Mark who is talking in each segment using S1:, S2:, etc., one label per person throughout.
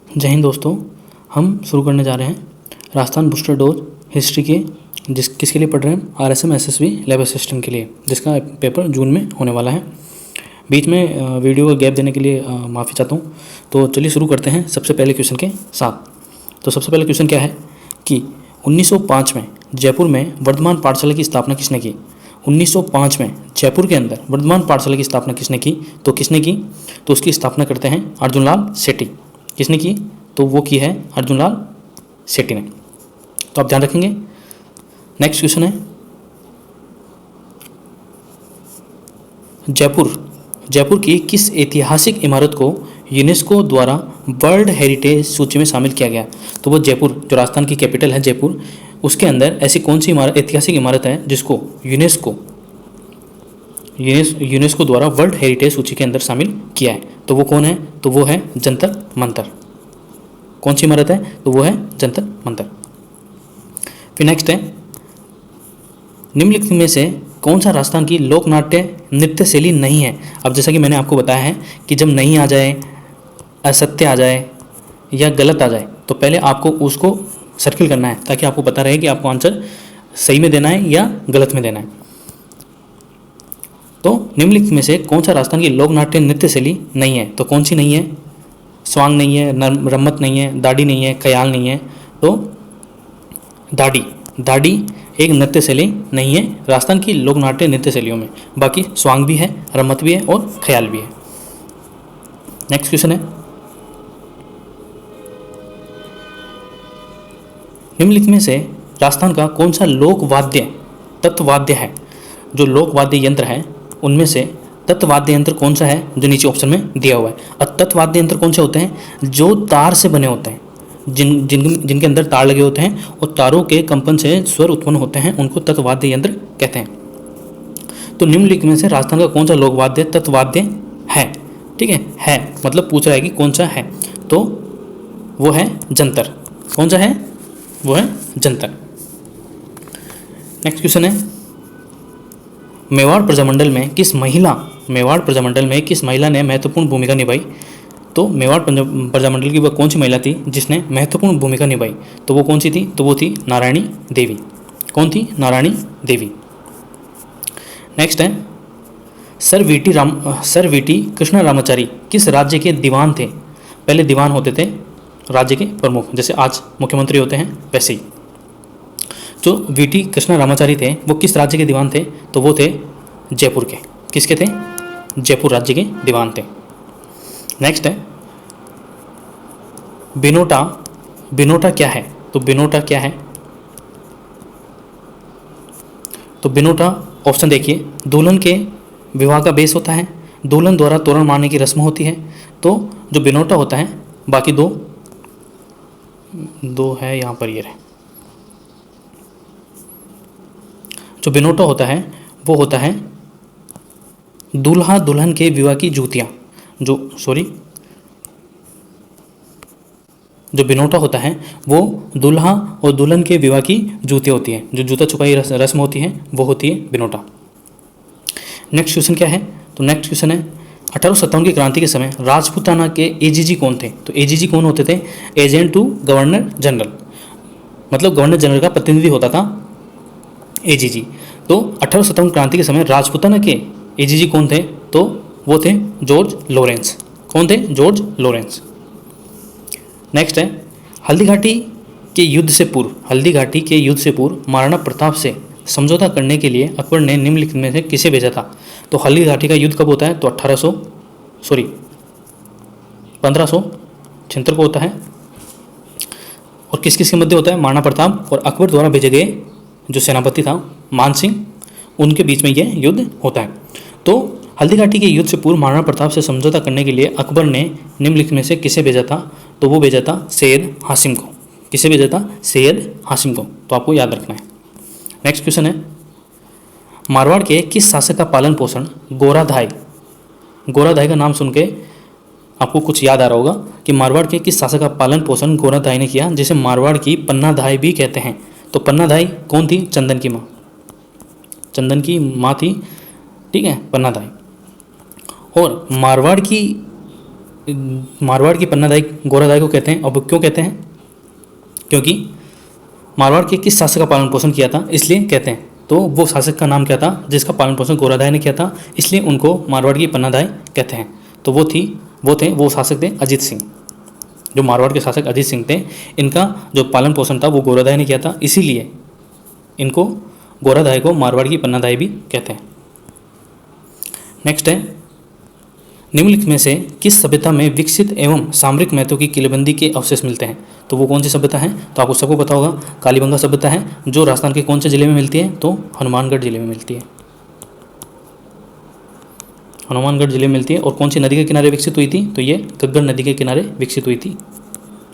S1: जय हिंद दोस्तों। हम शुरू करने जा रहे हैं राजस्थान बूस्टर डोज हिस्ट्री के किसके लिए पढ़ रहे हैं, आरएसएम एसएसबी लेबर सिस्टम के लिए, जिसका पेपर जून में होने वाला है। बीच में वीडियो का गैप देने के लिए माफ़ी चाहता हूँ। तो चलिए शुरू करते हैं सबसे पहले क्वेश्चन के साथ। तो सबसे पहले क्वेश्चन क्या है कि 1905 में जयपुर में वर्धमान पाठशाला की स्थापना किसने की। 1905 में जयपुर के अंदर वर्धमान पाठशाला की स्थापना किसने की, तो किसने की, तो उसकी स्थापना करते हैं अर्जुनलाल सेठी। किसने की, तो वो की है अर्जुनलाल सेठी ने। तो आप ध्यान रखेंगे। नेक्स्ट क्वेश्चन है जयपुर की किस ऐतिहासिक इमारत को यूनेस्को द्वारा वर्ल्ड हेरिटेज सूची में शामिल किया गया। तो वो जयपुर, जो राजस्थान की कैपिटल है जयपुर, उसके अंदर ऐसी कौन सी ऐतिहासिक इमारत है जिसको यूनेस्को द्वारा वर्ल्ड हेरिटेज सूची के अंदर शामिल किया है। तो वो कौन है, तो वो है जंतर मंतर। कौन सी इमारत है, तो वो है जंतर मंतर। फिर नेक्स्ट है निम्नलिखित में से कौन सा राजस्थान की लोक नाट्य नृत्य शैली नहीं है। अब जैसा कि मैंने आपको बताया है कि जब नहीं आ जाए, असत्य आ जाए या गलत आ जाए, तो पहले आपको उसको सर्किल करना है ताकि आपको पता रहे कि आपको आंसर सही में देना है या गलत में देना है। तो निम्नलिखित में से कौन सा राजस्थान की लोक नाट्य नृत्य शैली नहीं है, तो कौन सी नहीं है, स्वांग नहीं है, रम्मत नहीं है, दाढ़ी नहीं है, ख्याल नहीं है। तो दाढ़ी एक नृत्य शैली नहीं है राजस्थान की लोक नाट्य नृत्य शैलियों में। बाकी स्वांग भी है, रम्मत भी है और ख्याल भी है। नेक्स्ट क्वेश्चन है निम्नलिखित में से राजस्थान का कौन सा लोकवाद्य तत्वाद्य है। जो लोकवाद्य यंत्र है उनमें से तत्वाद्य यंत्र कौन सा है, जो नीचे ऑप्शन में दिया हुआ है। और तत्वाद्य यंत्र कौन से होते हैं, जो तार से बने होते हैं, जिनके अंदर तार लगे होते हैं और तारों के कंपन से स्वर उत्पन्न होते हैं, उनको तत्वाद्य यंत्र कहते हैं। तो निम्नलिखित में से राजस्थान का कौन सा लोकवाद्य तत्वाद्य है। ठीक है मतलब पूछ रहा है कि कौन सा है, तो वो है जंतर। कौन सा है, वो है जंतर। नेक्स्ट क्वेश्चन है मेवाड़ प्रजामंडल में किस महिला ने महत्वपूर्ण भूमिका निभाई। तो मेवाड़ प्रजामंडल की वह कौन सी महिला थी जिसने महत्वपूर्ण भूमिका निभाई, तो वो कौन सी थी, तो वो थी नारायणी देवी। कौन थी, नारायणी देवी। नेक्स्ट है सर वीटी कृष्ण रामाचारी किस राज्य के दीवान थे। पहले दीवान होते थे राज्य के प्रमुख, जैसे आज मुख्यमंत्री होते हैं वैसे ही। जो वीटी कृष्ण रामाचारी थे वो किस राज्य के दीवान थे, तो वो थे जयपुर के। किसके थे, जयपुर राज्य के दीवान थे। नेक्स्ट है बिनोटा क्या है। तो बिनोटा क्या है, तो बिनोटा ऑप्शन देखिए, दुल्हन के विवाह का बेस होता है, दुल्हन द्वारा तोरण मारने की रस्म होती है। तो जो बिनोटा होता है, बाकी दो है यहाँ पर, ये रहे। जो बिनोटा होता है वो होता है दूल्हा दुल्हन के विवाह की जूतियाँ। जो बिनोटा होता है वो दूल्हा और दुल्हन के विवाह की जूतियाँ होती हैं, जो जूता छुपाई रस्म होती है वो होती है बिनोटा। नेक्स्ट क्वेश्चन क्या है, तो नेक्स्ट क्वेश्चन है 1857 की क्रांति के समय राजपूताना के एजीजी कौन थे। तो एजीजी कौन होते थे, एजेंट टू गवर्नर जनरल, मतलब गवर्नर जनरल का प्रतिनिधि होता था एजीजी। तो 1857 क्रांति के समय राजपूताना के एजीजी कौन थे, तो वो थे जॉर्ज लॉरेंस। कौन थे, जॉर्ज लॉरेंस। नेक्स्ट है हल्दीघाटी के युद्ध से पूर्व महाराणा प्रताप से समझौता करने के लिए अकबर ने निम्नलिखित में से किसे भेजा था। तो हल्दीघाटी का युद्ध कब होता है, तो 1576 को होता है। और किस किस के मध्य होता है, महाराणा प्रताप और अकबर द्वारा भेजे गए जो सेनापति था मान सिंह, उनके बीच में यह युद्ध होता है। तो हल्दीघाटी के युद्ध से पूर्व महाराणा प्रताप से समझौता करने के लिए अकबर ने निम्नलिखित में से किसे भेजा था, तो वो भेजा था सैयद हासिम को। किसे भेजा था, सैयद हासिम को। तो आपको याद रखना है। नेक्स्ट क्वेश्चन है मारवाड़ के किस शासक का पालन पोषण गोराधाई का नाम सुन के आपको कुछ याद आ रहा होगा कि मारवाड़ के किस शासक का पालन पोषण गोराधाई ने किया, जिसे मारवाड़ की पन्नाधाई भी कहते हैं। तो पन्नाधाई कौन थी, चंदन की माँ थी, ठीक है, पन्नाधाई। और मारवाड़ की मारवाड़ की पन्नादाई गोरादाई को कहते हैं। अब क्यों कहते हैं? क्योंकि मारवाड़ के किस शासक का पालन पोषण किया था इसलिए कहते हैं। तो वो शासक का नाम क्या था जिसका पालन पोषण गोरादाई ने किया था, इसलिए उनको मारवाड़ की पन्नादाई कहते हैं। तो वो शासक थे अजीत सिंह। जो मारवाड़ के शासक अजीत सिंह थे, इनका जो पालन पोषण था वो गोरादाई ने किया था, इसीलिए इनको गोरादाई को मारवाड़ की पन्नादाई भी कहते हैं। नेक्स्ट है, निम्नलिखित में से किस सभ्यता में विकसित एवं सामरिक महत्व की किलेबंदी के अवशेष मिलते हैं? तो वो कौन सी सभ्यता है? तो आपको सबको पता होगा, कालीबंगा सभ्यता है, जो राजस्थान के कौन से जिले में मिलती है? तो हनुमानगढ़ जिले में मिलती है। हनुमानगढ़ जिले में मिलती है। और कौन सी नदी के किनारे विकसित हुई थी? तो ये घग्गर नदी के किनारे विकसित हुई थी।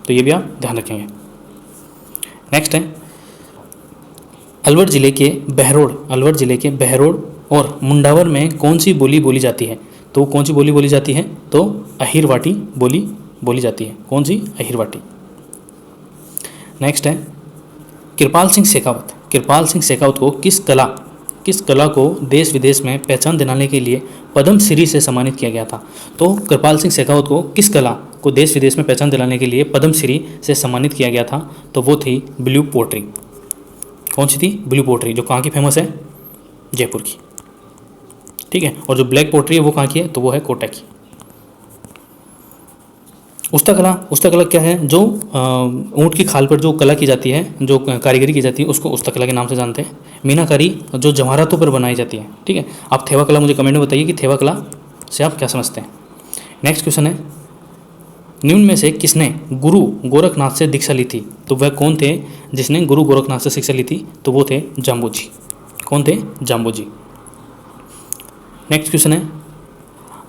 S1: तो ये भी आप ध्यान रखेंगे। नेक्स्ट है, अलवर जिले के बहरोड़ और मुंडावर में कौन सी बोली बोली जाती है? तो कौन सी बोली बोली जाती है? तो अहिरवाटी बोली बोली जाती है। कौन सी? अहिरवाटी। नेक्स्ट है, कृपाल सिंह शेखावत को किस कला को देश विदेश में पहचान दिलाने के लिए पद्मश्री से सम्मानित किया गया था? तो कृपाल सिंह शेखावत को किस कला को देश विदेश में पहचान दिलाने के लिए पद्मश्री से सम्मानित किया गया था? तो वो थी ब्लू पोट्री। कौन सी थी? ब्लू पोट्री, जो कहाँ की फेमस है? जयपुर की। ठीक है। और जो ब्लैक पोट्री है वो कहाँ की है? तो वो है कोटा की। उस्ता कला क्या है? जो ऊँट की खाल पर जो कला की जाती है, जो कारीगरी की जाती है, उसको उस्ता कला के नाम से जानते हैं। मीनाकारी जो जवाहरातों पर बनाई जाती है। ठीक है। आप थेवा कला मुझे कमेंट में बताइए कि थेवा कला से आप क्या समझते हैं। नेक्स्ट क्वेश्चन है, निम्न में से किसने गुरु गोरखनाथ से दीक्षा ली थी? तो वह कौन थे जिसने गुरु गोरखनाथ से शिक्षा ली थी? तो वो थे जाम्बोजी। कौन थे? जाम्बोजी। नेक्स्ट क्वेश्चन है,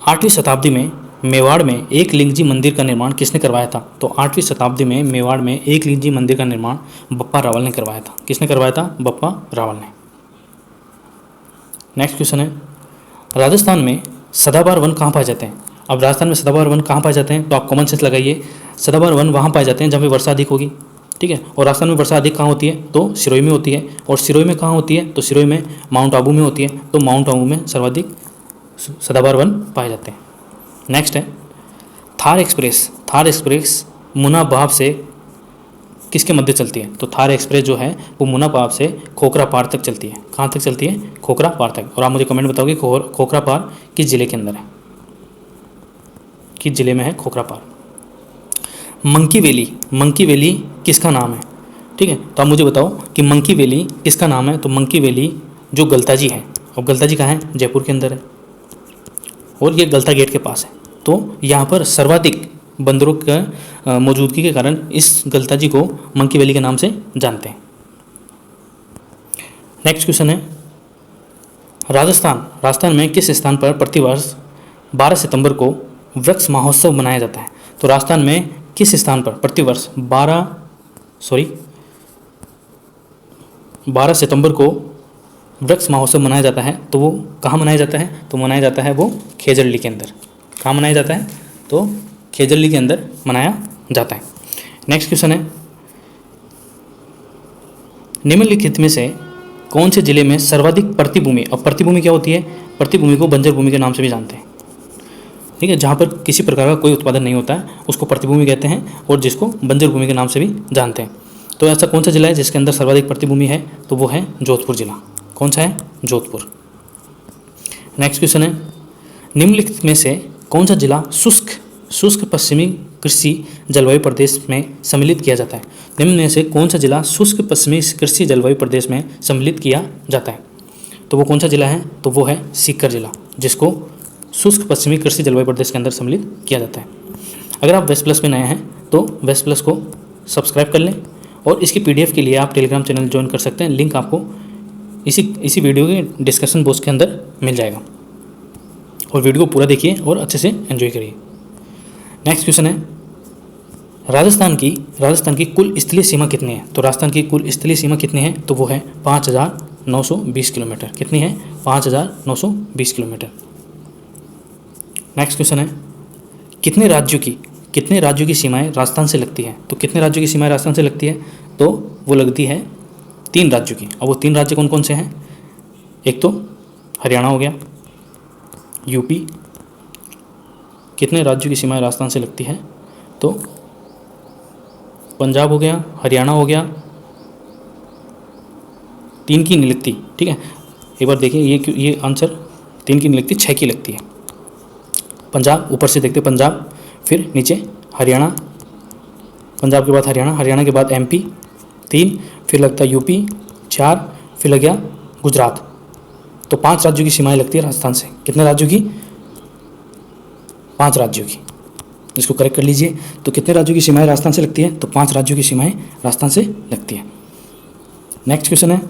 S1: 8वीं शताब्दी में मेवाड़ में एक लिंगजी मंदिर का निर्माण किसने करवाया था? तो 8वीं शताब्दी में मेवाड़ में एक लिंगजी मंदिर का निर्माण बप्पा रावल ने करवाया था। किसने करवाया था? बप्पा रावल ने। नेक्स्ट क्वेश्चन है, राजस्थान में सदाबहार वन कहाँ पाए जाते हैं? अब राजस्थान में सदाबहार वन कहाँ पाए जाते हैं? तो आप कॉमन सेंस लगाइए। सदाबहार वन वहाँ पाए जाते हैं जहाँ पे वर्षा अधिक होगी। ठीक है। और राजस्थान में वर्षा अधिक कहाँ होती है? तो सिरोही में होती है। और सिरोही में कहाँ होती है? तो सिरोही में माउंट आबू में होती है। तो माउंट आबू में सर्वाधिक सदाबहार वन पाए जाते हैं। नेक्स्ट है, थार एक्सप्रेस मुनाबाव से किसके मध्य चलती है? तो थार एक्सप्रेस जो है वो मुनाबाव से खोखरा पार तक चलती है। कहाँ तक चलती है? खोखरा पार तक। और आप मुझे कमेंट बताओगे खोखरा पार किस जिले के अंदर है? किस जिले में है खोखरा पार? मंकी वैली किसका नाम है? ठीक है। तो आप मुझे बताओ कि मंकी वैली किसका नाम है? तो मंकी वैली जो गलताजी है, और गलताजी कहाँ है? जयपुर के अंदर है। और ये गलता गेट के पास है। तो यहाँ पर सर्वाधिक बंदरों का मौजूदगी के कारण इस गलताजी को मंकी वैली के नाम से जानते हैं। नेक्स्ट क्वेश्चन है, राजस्थान में किस स्थान पर प्रतिवर्ष 12 सितंबर को वृक्ष महोत्सव मनाया जाता है? तो राजस्थान में किस स्थान पर प्रतिवर्ष 12 सितंबर को वृक्ष महोत्सव मनाया जाता है? तो वो कहाँ मनाया जाता है? तो मनाया जाता है वो खेजड़ली के अंदर। कहाँ मनाया जाता है? तो खेजड़ली के अंदर मनाया जाता है। नेक्स्ट क्वेश्चन है, निम्नलिखित में से कौन से जिले में सर्वाधिक प्रतिभूमि, अब प्रतिभूमि क्या होती है? प्रतिभूमि को बंजर भूमि के नाम से भी जानते हैं। ठीक है। जहाँ पर किसी प्रकार का कोई उत्पादन नहीं होता है उसको प्रतिभूमि कहते हैं, और जिसको बंजर भूमि के नाम से भी जानते हैं। तो ऐसा कौन सा जिला है जिसके अंदर सर्वाधिक प्रतिभूमि है? तो वो है जोधपुर जिला। कौन सा है? जोधपुर। नेक्स्ट क्वेश्चन है, निम्नलिखित में से कौन सा जिला शुष्क पश्चिमी कृषि जलवायु प्रदेश में सम्मिलित किया जाता है? निम्न में से कौन सा जिला शुष्क पश्चिमी कृषि जलवायु प्रदेश में सम्मिलित किया जाता है? तो वो कौन सा जिला है? तो वो है सीकर जिला, जिसको शुष्क पश्चिमी कृषि जलवायु प्रदेश के अंदर सम्मिलित किया जाता है। अगर आप वेस्ट प्लस में नए हैं तो वेस्ट प्लस को सब्सक्राइब कर लें, और इसकी PDF के लिए आप टेलीग्राम चैनल ज्वाइन कर सकते हैं। लिंक आपको इसी वीडियो के डिस्कशन बॉक्स के अंदर मिल जाएगा। और वीडियो को पूरा देखिए और अच्छे से एंजॉय करिए। नेक्स्ट क्वेश्चन है, राजस्थान की कुल स्थलीय सीमा कितनी है? तो राजस्थान की कुल स्थलीय सीमा कितनी है? तो वो है 5920 किलोमीटर। कितनी है? 5920 किलोमीटर। नेक्स्ट क्वेश्चन है, कितने राज्यों की सीमाएं राजस्थान से लगती है? तो कितने राज्यों की सीमाएं राजस्थान से लगती है? तो वो लगती है 3 राज्यों की। और वो 3 राज्य कौन कौन से हैं? एक तो हरियाणा हो गया, यूपी कितने राज्यों की सीमाएं राजस्थान से लगती है? तो पंजाब हो गया, हरियाणा हो गया, 3 की नहीं लगती, ठीक है। एक बार देखिए ये आंसर 3 की नहीं लगती, 6 की लगती है। पंजाब, ऊपर से देखते पंजाब, फिर नीचे हरियाणा, पंजाब के बाद हरियाणा, हरियाणा के बाद MP 3, फिर लगता है UP 4, फिर लग गया गुजरात। तो 5 राज्यों की सीमाएं लगती है राजस्थान से। कितने राज्यों की? 5 राज्यों की। इसको करेक्ट कर लीजिए। तो कितने राज्यों की सीमाएं राजस्थान से लगती है? तो 5 राज्यों की सीमाएं राजस्थान से लगती है। नेक्स्ट क्वेश्चन है,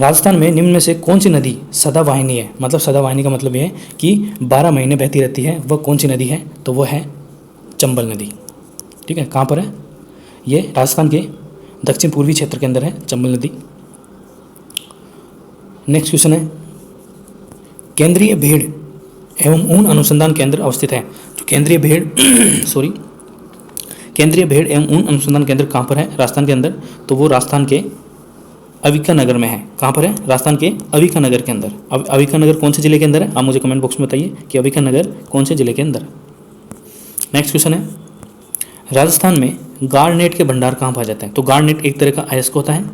S1: राजस्थान में निम्न में से कौन सी नदी सदावाहिनी है? मतलब सदावाहिनी का मतलब यह है कि 12 महीने बहती रहती है। वह कौन सी नदी है? तो वह है चंबल नदी, ठीक है। कहाँ पर है? ये राजस्थान के दक्षिण पूर्वी क्षेत्र के अंदर है चंबल नदी। नेक्स्ट क्वेश्चन है, केंद्रीय भेड़ एवं ऊन अनुसंधान केंद्र अवस्थित है। तो केंद्रीय भेड़ केंद्रीय भेड़ एवं ऊन अनुसंधान केंद्र कहाँ पर है राजस्थान के अंदर? तो वो राजस्थान के अविका नगर में है। कहाँ पर है? राजस्थान के अविका नगर के अंदर। अविका नगर कौन से जिले के अंदर है? आप मुझे कमेंट बॉक्स में बताइए कि अविका नगर कौन से जिले के अंदर है। नेक्स्ट क्वेश्चन है, राजस्थान में गारनेट के भंडार कहाँ पाए जाते हैं? तो गारनेट एक तरह का अयस्क होता है,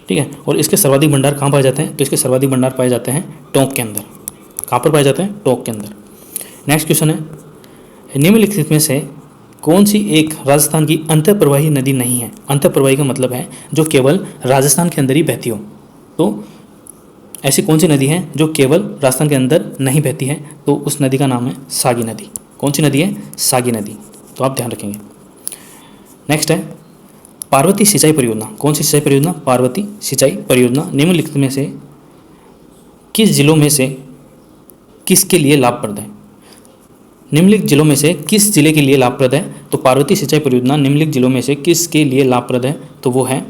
S1: ठीक है। और इसके सर्वाधिक भंडार कहाँ पाए जाते हैं? तो इसके सर्वाधिक भंडार पाए जाते हैं टोंक के अंदर। कहाँ पर पाए जाते हैं? टोंक के अंदर। नेक्स्ट क्वेश्चन है, निम्नलिखित में से कौन सी एक राजस्थान की अंतःप्रवाही नदी नहीं है? अंतःप्रवाही का मतलब है जो केवल राजस्थान के अंदर ही बहती हो। तो ऐसी कौन सी नदी है जो केवल राजस्थान के अंदर नहीं बहती है? तो उस नदी का नाम है सागी नदी। कौन सी नदी है? सागी नदी। तो आप ध्यान रखेंगे। नेक्स्ट है, पार्वती सिंचाई परियोजना। कौन सी सिंचाई परियोजना? पार्वती सिंचाई परियोजना निम्नलिखित में से किस जिलों में से किसके लिए लाभप्रद है? निम्नलिखित जिलों में से किस जिले के लिए लाभप्रद है? तो पार्वती सिंचाई परियोजना निम्नलिखित जिलों में से किसके लिए लाभप्रद है? तो वो है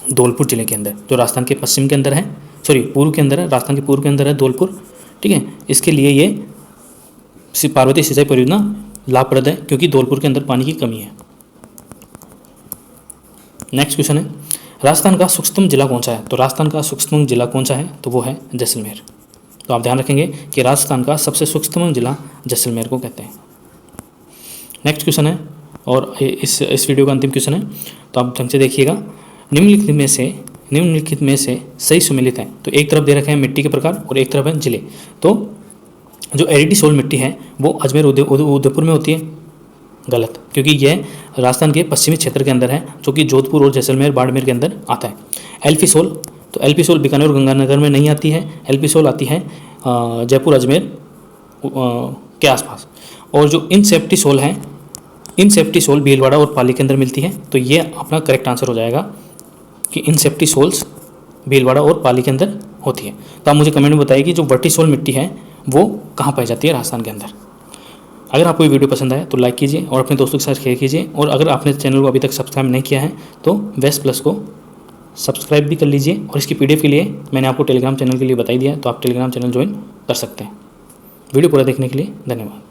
S1: धौलपुर जिले के अंदर, जो राजस्थान के पश्चिम के अंदर है, पूर्व के अंदर है, राजस्थान के पूर्व के अंदर है धौलपुर, ठीक है। इसके लिए ये पार्वती सिंचाई परियोजना लाभप्रद है क्योंकि धौलपुर के अंदर पानी की कमी है। नेक्स्ट क्वेश्चन है, राजस्थान का सूक्ष्मतम जिला कौन सा है? तो राजस्थान का सूक्ष्मतम जिला कौन सा है? तो वो है जैसलमेर। तो आप ध्यान रखेंगे कि राजस्थान का सबसे सूक्ष्मतम जिला जैसलमेर को कहते हैं। नेक्स्ट क्वेश्चन है, और इस वीडियो का अंतिम क्वेश्चन है, तो आप ढंग से देखिएगा। निम्नलिखित में से सही सुमेलित है। तो एक तरफ दे रखे हैं मिट्टी के प्रकार और एक तरफ है जिले। तो जो एरिडीसोल मिट्टी है वो अजमेर उदयपुर में होती है। गलत, क्योंकि यह राजस्थान के पश्चिमी क्षेत्र के अंदर है, जो कि जोधपुर और जैसलमेर बाड़मेर के अंदर आता है। एल्फीसोल, तो एल्फीसोल बीकानेर और गंगानगर में नहीं आती है। एल्फीसोल आती है जयपुर अजमेर के आसपास। और जो इनसेप्टिसोल है, इनसेप्टिसोल भीलवाड़ा और पाली के अंदर मिलती है। तो ये अपना करेक्ट आंसर हो जाएगा कि इनसेप्टिसोल्स भीलवाड़ा और पाली के अंदर होती है। तो आप मुझे कमेंट में बताइए कि जो वर्टिसोल मिट्टी है वो कहाँ पाई जाती है राजस्थान के अंदर। अगर आपको ये वीडियो पसंद आए तो लाइक कीजिए और अपने दोस्तों के साथ शेयर कीजिए। और अगर आपने चैनल को अभी तक सब्सक्राइब नहीं किया है तो वेस्ट प्लस को सब्सक्राइब भी कर लीजिए। और इसकी PDF के लिए मैंने आपको टेलीग्राम चैनल के लिए बता ही दिया है, तो आप टेलीग्राम चैनल ज्वाइन कर सकते हैं। वीडियो पूरा देखने के लिए धन्यवाद।